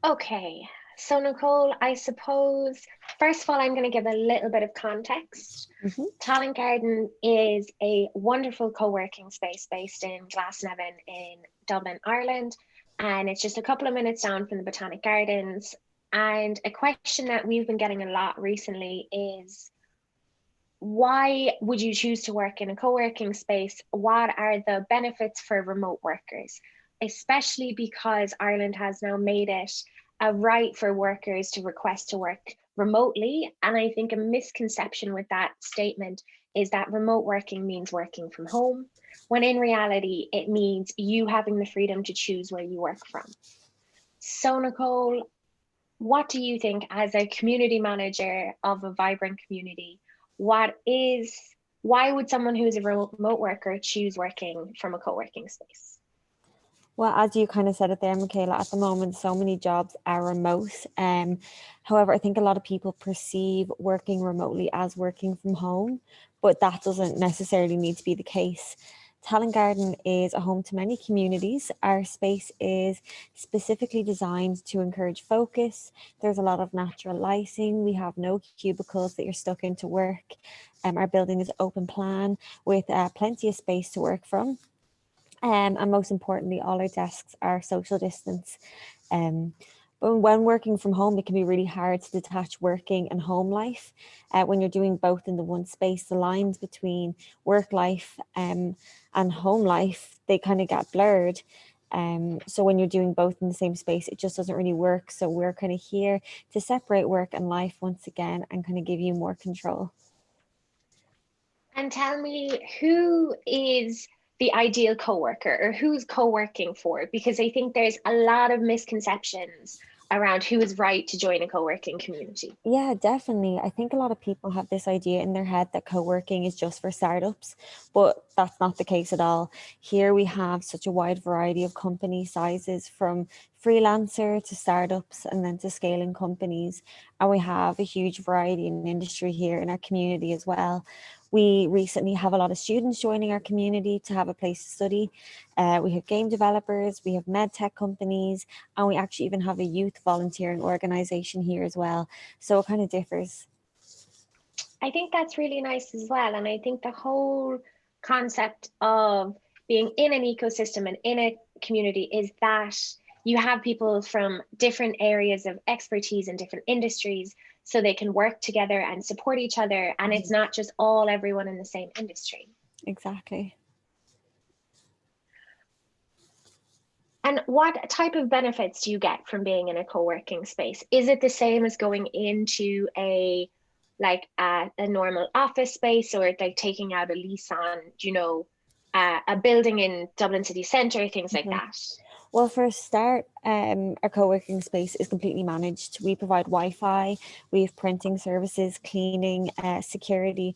Okay, so Nicole, I suppose, first of all, I'm going to give a little bit of context. Hmm. Talent Garden is a wonderful co-working space based in Glasnevin in Dublin, Ireland, and it's just a couple of minutes down from the Botanic Gardens. And a question that we've been getting a lot recently is why would you choose to work in a co-working space? What are the benefits for remote workers? Especially because Ireland has now made it a right for workers to request to work remotely. And I think a misconception with that statement is that remote working means working from home, when in reality, it means you having the freedom to choose where you work from. So, Nicole, what do you think as a community manager of a vibrant community? What is, why would someone who's a remote worker choose working from a co-working space? Well, as you kind of said it there, Michaela, at the moment, so many jobs are remote. However, I think a lot of people perceive working remotely as working from home, but that doesn't necessarily need to be the case. Talent Garden is a home to many communities. Our space is specifically designed to encourage focus. There's a lot of natural lighting. We have no cubicles that you're stuck into work. Our building is open plan with plenty of space to work from. And most importantly, all our desks are social distance. Um, but when working from home, it can be really hard to detach working and home life. When you're doing both in the one space, the lines between work life and home life, they kind of get blurred. So when you're doing both in the same space, it just doesn't really work. So we're kind of here to separate work and life once again and kind of give you more control. And tell me, who is the ideal coworker or who's co-working for? Because I think there's a lot of misconceptions around who is right to join a co-working community. Yeah, definitely. I think a lot of people have this idea in their head that co-working is just for startups, but that's not the case at all. Here we have such a wide variety of company sizes, from freelancer to startups and then to scaling companies. And we have a huge variety in industry here in our community as well. We recently have a lot of students joining our community to have a place to study. We have game developers, we have med tech companies, and we actually even have a youth volunteering organization here as well. So it kind of differs. I think that's really nice as well. And I think the whole concept of being in an ecosystem and in a community is that you have people from different areas of expertise in different industries so they can work together and support each other. And it's not just all everyone in the same industry. Exactly. And what type of benefits do you get from being in a co-working space? Is it the same as going into a normal office space, or like taking out a lease on, a building in Dublin city centre, things like Mhm. that? Well, for a start, our co-working space is completely managed. We provide Wi-Fi, we have printing services, cleaning, security.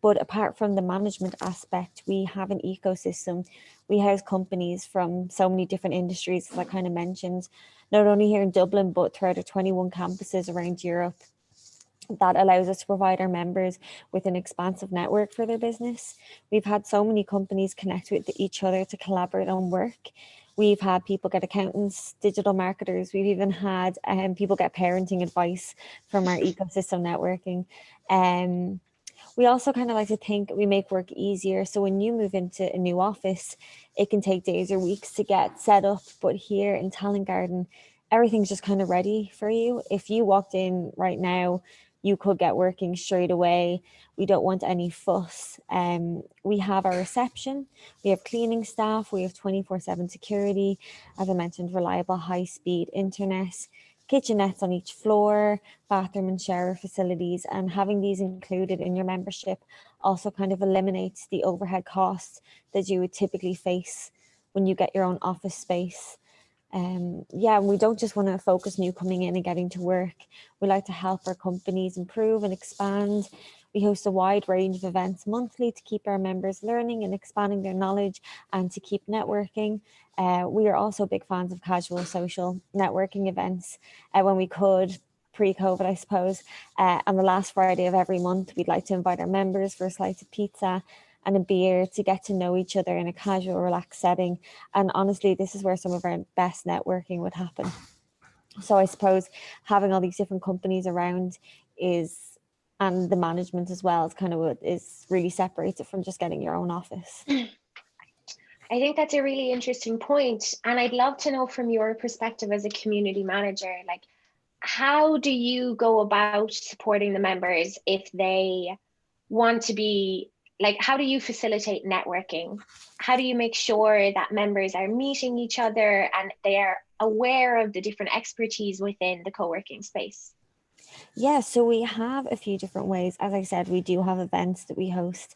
But apart from the management aspect, we have an ecosystem. We house companies from so many different industries, as I kind of mentioned, not only here in Dublin, but throughout our 21 campuses around Europe. That allows us to provide our members with an expansive network for their business. We've had so many companies connect with each other to collaborate on work. We've had people get accountants, digital marketers. We've even had people get parenting advice from our ecosystem networking. Um, we also kind of like to think we make work easier. So when you move into a new office, it can take days or weeks to get set up. But here in Talent Garden, everything's just kind of ready for you. If you walked in right now, you could get working straight away. We don't want any fuss. We have our reception, we have cleaning staff, we have 24/7 security, as I mentioned, reliable high speed internet, kitchenettes on each floor, bathroom and shower facilities, and having these included in your membership also kind of eliminates the overhead costs that you would typically face when you get your own office space. Yeah, we don't just want to focus new coming in and getting to work. We like to help our companies improve and expand. We host a wide range of events monthly to keep our members learning and expanding their knowledge and to keep networking. We are also big fans of casual social networking events when we could. Pre-COVID, I suppose. On the last Friday of every month, we'd like to invite our members for a slice of pizza and a beer to get to know each other in a casual, relaxed setting. And honestly, this is where some of our best networking would happen. So I suppose having all these different companies around is, and the management as well, is kind of what is really separates it from just getting your own office. I think that's a really interesting point. And I'd love to know from your perspective as a community manager, like, how do you go about supporting the members if they want to be, like, how do you facilitate networking? How do you make sure that members are meeting each other and they are aware of the different expertise within the co-working space? Yeah, so we have a few different ways. As I said, we do have events that we host.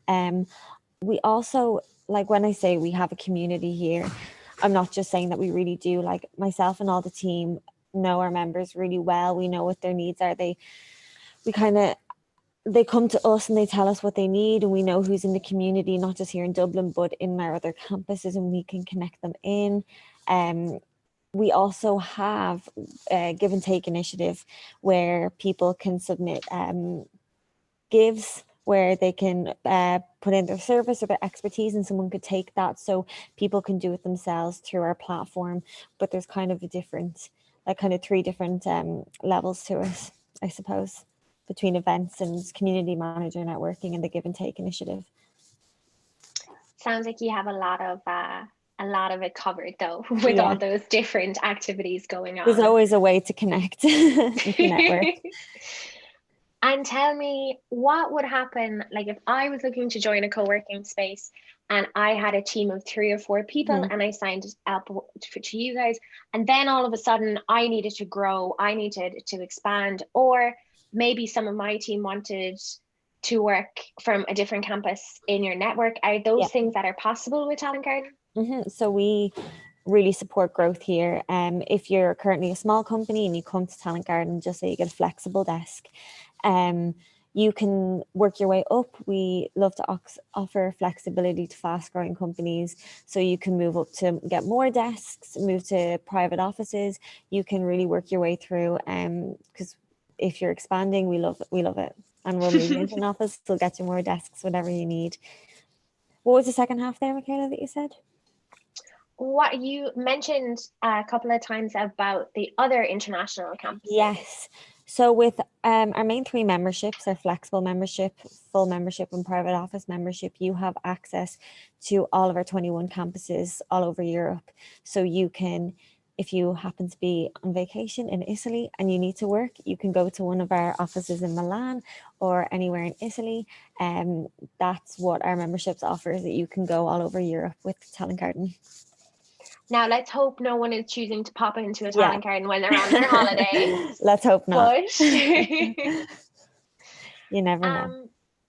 We also, like when I say we have a community here, I'm not just saying that we really do. Like myself and all the team know our members really well. We know what their needs are. They come to us and they tell us what they need, and we know who's in the community, not just here in Dublin, but in our other campuses, and we can connect them in. We also have a give and take initiative where people can submit gives, where they can put in their service or their expertise, and someone could take that, so people can do it themselves through our platform. But there's kind of three different levels to it, I suppose, between events and community manager networking and the give and take initiative. Sounds like you have a lot of it covered though, with all those different activities going on. There's always a way to connect and to network. And tell me, what would happen, like if I was looking to join a co-working space and I had a team of 3 or 4 people and I signed up to you guys, and then all of a sudden I needed to grow, I needed to expand, or maybe some of my team wanted to work from a different campus in your network. Are those things that are possible with Talent Garden? So we really support growth here. If you're currently a small company and you come to Talent Garden, just say you get a flexible desk, you can work your way up. We love to offer flexibility to fast growing companies. So you can move up to get more desks, move to private offices. You can really work your way through, because if you're expanding, we love it. And we're moving into an office, so we'll get you more desks, whatever you need. What was the second half there, Michaela, that you said? What you mentioned a couple of times about the other international campuses. Yes. So with our main 3 memberships, our flexible membership, full membership, and private office membership, you have access to all of our 21 campuses all over Europe. So you can, if you happen to be on vacation in Italy and you need to work, you can go to one of our offices in Milan or anywhere in Italy. That's what our memberships offer, is that you can go all over Europe with Talent Garden. Now, let's hope no one is choosing to pop into a Talent Garden when they're on their holiday. Let's hope not. But you never know.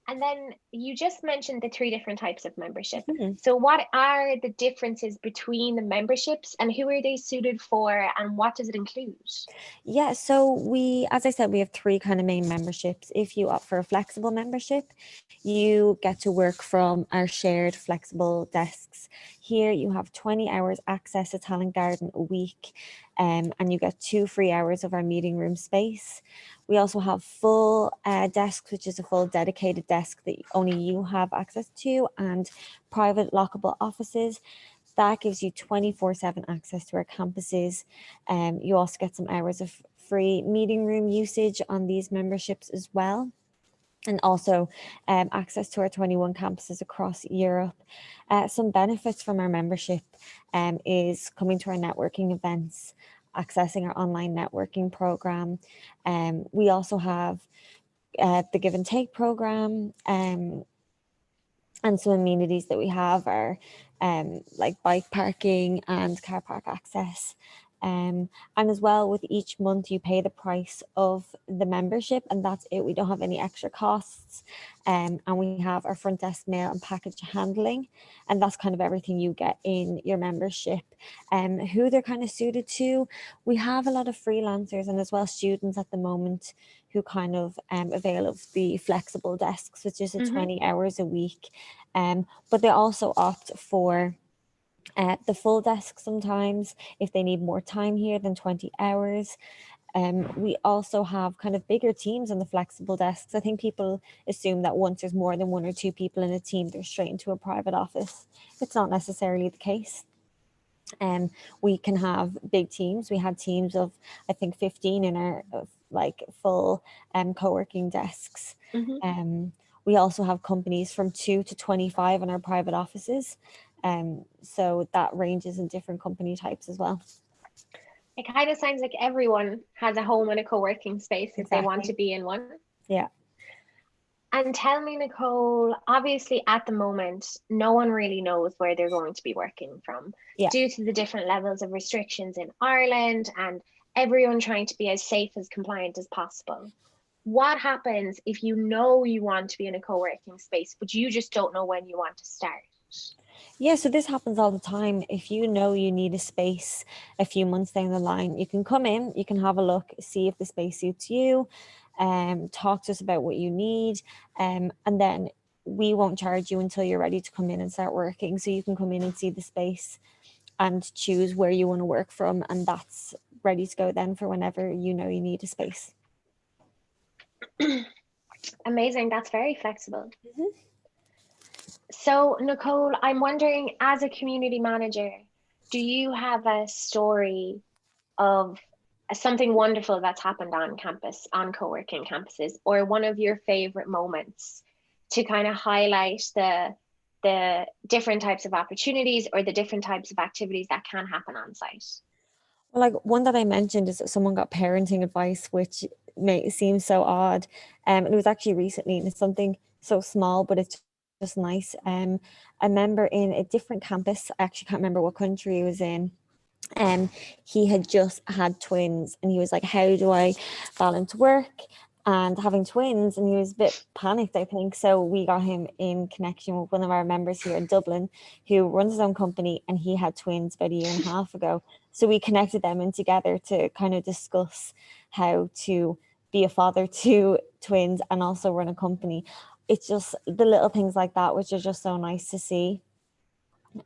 And then you just mentioned the 3 different types of membership. So what are the differences between the memberships, and who are they suited for, and what does it include? Yeah, so as I said, we have 3 kind of main memberships. If you opt for a flexible membership, you get to work from our shared flexible desks. Here you have 20 hours access to Talent Garden a week, and you get 2 free hours of our meeting room space. We also have full desks, which is a full dedicated desk that only you have access to, and private lockable offices. That gives you 24/7 access to our campuses. You also get some hours of free meeting room usage on these memberships as well. And also access to our 21 campuses across Europe. Some benefits from our membership is coming to our networking events, accessing our online networking program. We also have the give and take program, and some amenities that we have are like bike parking and car park access. And as well, with each month you pay the price of the membership, and that's it. We don't have any extra costs. And we have our front desk mail and package handling, and that's kind of everything you get in your membership. Who they're kind of suited to, we have a lot of freelancers and as well students at the moment who kind of avail of the flexible desks, which is 20 hours a week. But they also opt for the full desk sometimes if they need more time here than 20 hours. We also have kind of bigger teams on the flexible desks. I think people assume that once there's more than 1 or 2 people in a team, they're straight into a private office. It's not necessarily the case. We can have big teams. We had teams of, I think, 15 in our like full co-working desks. We also have companies from 2 to 25 in our private offices. So that ranges in different company types as well. It kind of sounds like everyone has a home and a co-working space if they want to Exactly. be in one. Yeah. And tell me, Nicole, obviously at the moment, no one really knows where they're going to be working from Yeah. due to the different levels of restrictions in Ireland and everyone trying to be as safe as compliant as possible. What happens if you know you want to be in a co-working space, but you just don't know when you want to start? Yeah, so this happens all the time. If you know you need a space a few months down the line, you can come in, you can have a look, see if the space suits you, talk to us about what you need, and then we won't charge you until you're ready to come in and start working. So you can come in and see the space and choose where you want to work from, and that's ready to go then for whenever you know you need a space. Amazing. That's very flexible. So, Nicole, I'm wondering, as a community manager, do you have a story of something wonderful that's happened on campus, on co-working campuses, or one of your favorite moments to kind of highlight the different types of opportunities or the different types of activities that can happen on site? Well, like one that I mentioned is that someone got parenting advice, which may seem so odd. And it was actually recently, and it's something so small, but it's just nice. I remember in a different campus, I actually can't remember what country he was in. He had just had twins, and he was like, "How do I balance work and having twins?" And he was a bit panicked, I think. So we got him in connection with one of our members here in Dublin, who runs his own company, and he had twins about a year and a half ago. So we connected them in together to kind of discuss how to be a father to twins and also run a company. It's just the little things like that, which are just so nice to see.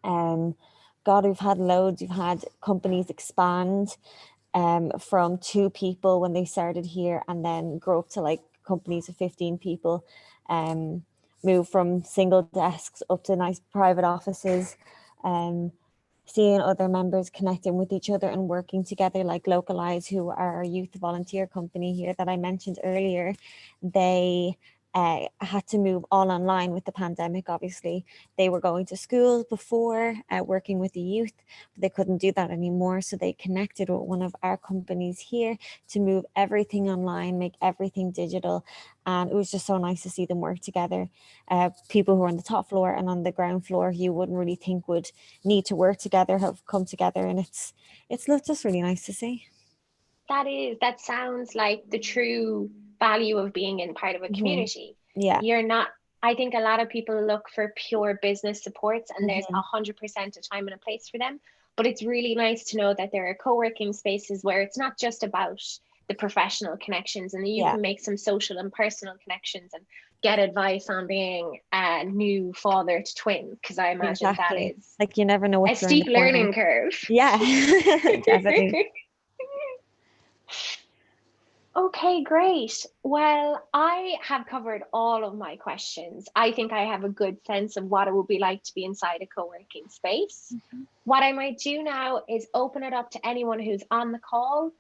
Um, God, we've had loads. We've had companies expand from 2 people when they started here and then grow up to like companies of 15 people, um, move from single desks up to nice private offices, um, seeing other members connecting with each other and working together, like Localize, who are our youth volunteer company here that I mentioned earlier. They had to move all online with the pandemic. Obviously, they were going to schools before, working with the youth, but they couldn't do that anymore. So they connected with one of our companies here to move everything online, make everything digital. And it was just so nice to see them work together. People who are on the top floor and on the ground floor, you wouldn't really think would need to work together, have come together, and it's just really nice to see. That sounds like the true value of being in part of a Hmm. community. Yeah. You're not, I think a lot of people look for pure business supports and there's Hmm. 100% a time and a place for them. But it's really nice to know that there are co-working spaces where it's not just about the professional connections and that you Yeah, can make some social and personal connections and get advice on being a new father to twins, because I imagine that exactly. is Like you never know a what's around the steep corner. learning curve. Yeah. Definitely. Okay, great. Well, I have covered all of my questions. I think I have a good sense of what it would be like to be inside a co-working space. What I might do now is open it up to anyone who's on the call.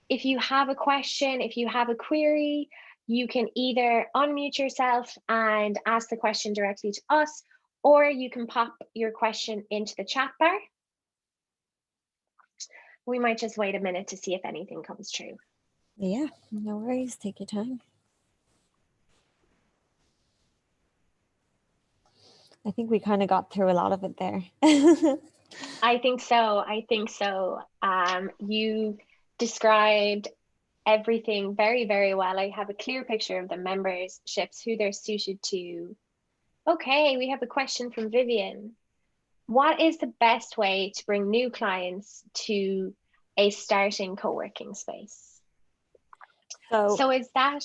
If you have a question, if you have a query, you can either unmute yourself and ask the question directly to us, or you can pop your question into the chat bar. We might just wait a minute to see if anything comes through. Yeah, no worries. Take your time. I think we kind of got through a lot of it there. I think so. I think so. You described everything very, very well. I have a clear picture of the memberships, who they're suited to. Okay, we have a question from Vivian. What is the best way to bring new clients to a starting co-working space? So So is that,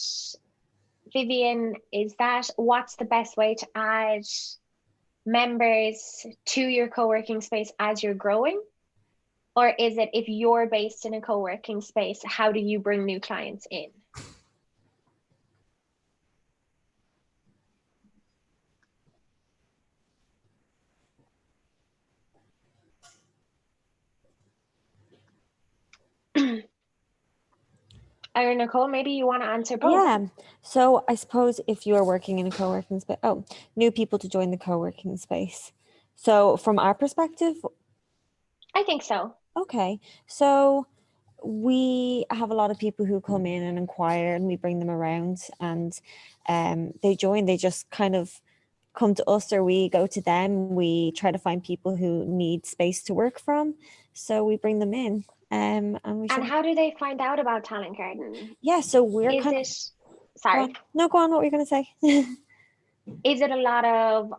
Vivian, is that what's the best way to add members to your co-working space as you're growing? Or is it, if you're based in a co-working space, how do you bring new clients in? Nicole, maybe you want to answer both. Yeah. So I suppose if you are working in a co-working space, new people to join the co-working space. So from our perspective, I think so. okay. So we have a lot of people who come in and inquire, and we bring them around, and they join. They just kind of come to us, or we go to them. We try to find people who need space to work from, so we bring them in. And we And show. how do they find out about Talent Garden? Yeah. So we're Is kind of it, go sorry, on. No, go on. What were you going to say? is it a lot of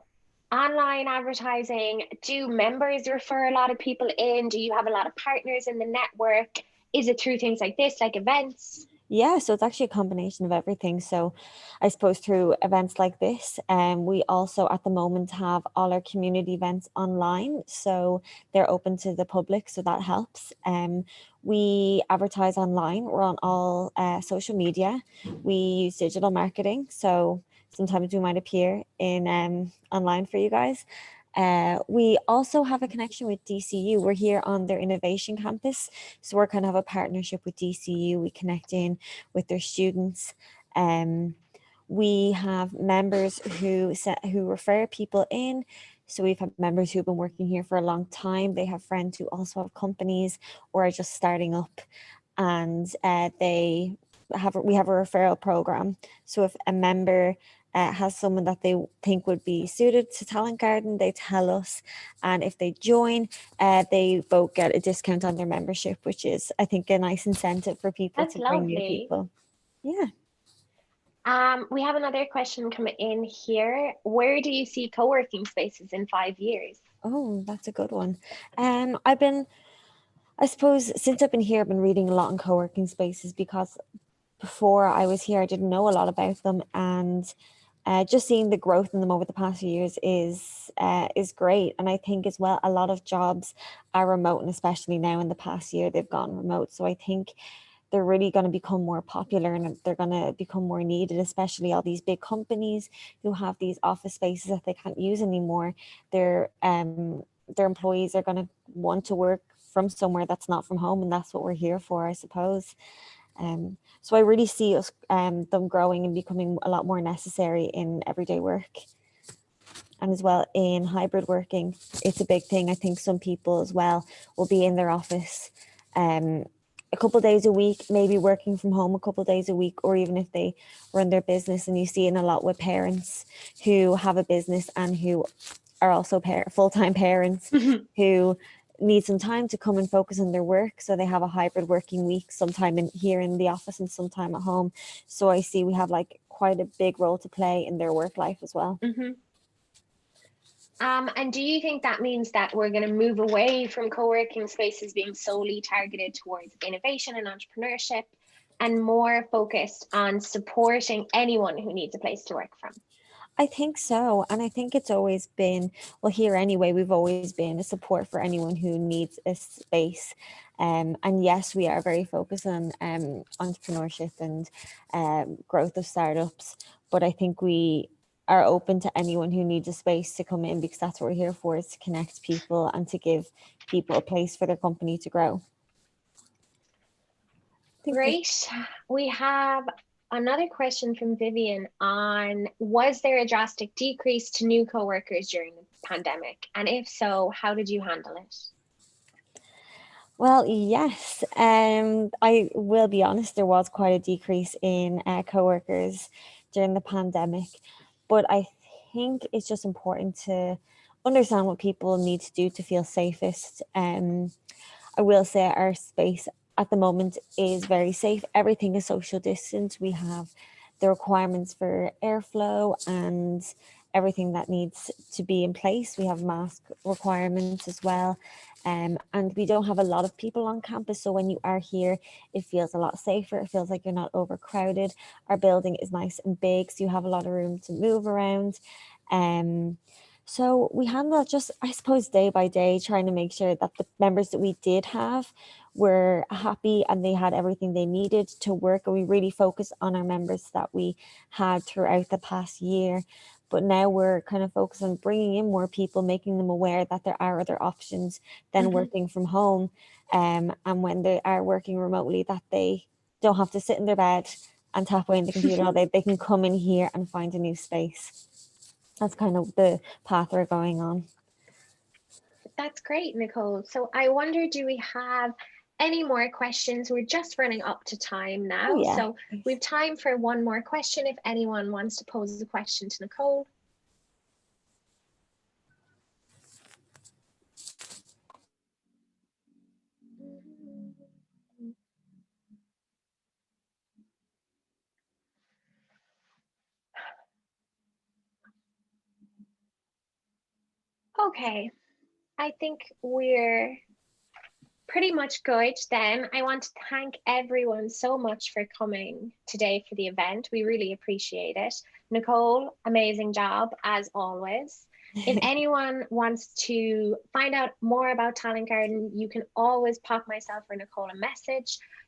online advertising? Do members refer a lot of people in? Do you have a lot of partners in the network? Is it through things like this, like events? Yeah, so it's actually a combination of everything. So I suppose through events like this, we also at the moment have all our community events online. So they're open to the public, so that helps. We advertise online, we're on all social media. We use digital marketing. So sometimes we might appear in online for you guys. We also have a connection with DCU. We're here on their innovation campus. So we're kind of have a partnership with DCU. We connect in with their students. We have members who refer people in. So we've had members who've been working here for a long time. They have friends who also have companies or are just starting up, and we have a referral program. So if a member has someone that they think would be suited to Talent Garden, they tell us, and if they join, they both get a discount on their membership, which is, I think, a nice incentive for people That's to bring new lovely. people. Yeah. We have another question coming in here. Where do you see co-working spaces in 5 years? Oh, that's a good one. I suppose since I've been here, I've been reading a lot on co-working spaces, because before I was here, I didn't know a lot about them, and just seeing the growth in them over the past few years is great. And I think as well, a lot of jobs are remote, and especially now in the past year, they've gone remote. So I think they're really going to become more popular, and they're going to become more needed, especially all these big companies who have these office spaces that they can't use anymore. Their employees are going to want to work from somewhere that's not from home, and that's what we're here for, I suppose. So I really see us them growing and becoming a lot more necessary in everyday work. And as well in hybrid working, it's a big thing. I think some people as well will be in their office a couple of days a week, maybe working from home a couple of days a week, or even if they run their business. And you see it a lot with parents who have a business and who are also full-time parents who need some time to come and focus on their work. So they have a hybrid working week, sometime here in the office and sometime at home. So I see we have like quite a big role to play in their work life as well. Mm-hmm. And do you think that means that we're going to move away from co-working spaces being solely targeted towards innovation and entrepreneurship, and more focused on supporting anyone who needs a place to work from? I think so. And I think it's always been, well, here anyway, we've always been a support for anyone who needs a space. And yes, we are very focused on entrepreneurship and growth of startups. But I think we are open to anyone who needs a space to come in, because that's what we're here for, is to connect people and to give people a place for their company to grow. Great. We have another question from Vivian on, was there a drastic decrease to new co-workers during the pandemic? And if so, how did you handle it? Well, yes. I will be honest, there was quite a decrease in co-workers during the pandemic, but I think it's just important to understand what people need to do to feel safest. I will say our space at the moment is very safe. Everything is social distance. We have the requirements for airflow and everything that needs to be in place. We have mask requirements as well. And we don't have a lot of people on campus. So when you are here, it feels a lot safer. It feels like you're not overcrowded. Our building is nice and big, so you have a lot of room to move around. So we handle it just, I suppose, day by day, trying to make sure that the members that we did have were happy and they had everything they needed to work. And we really focused on our members that we had throughout the past year. But now we're kind of focused on bringing in more people, making them aware that there are other options than working from home. And when they are working remotely, that they don't have to sit in their bed and tap away in the computer all day. They can come in here and find a new space. That's kind of the path we're going on. That's great, Nicole. So I wonder, do we have any more questions? We're just running up to time Oh now. yeah. So we've time for one more question if anyone wants to pose a question to Nicole. Okay, I think we're pretty much good then. I want to thank everyone so much for coming today for the event. We really appreciate it. Nicole, amazing job as always. If anyone wants to find out more about Talent Garden, you can always pop myself or Nicole a message.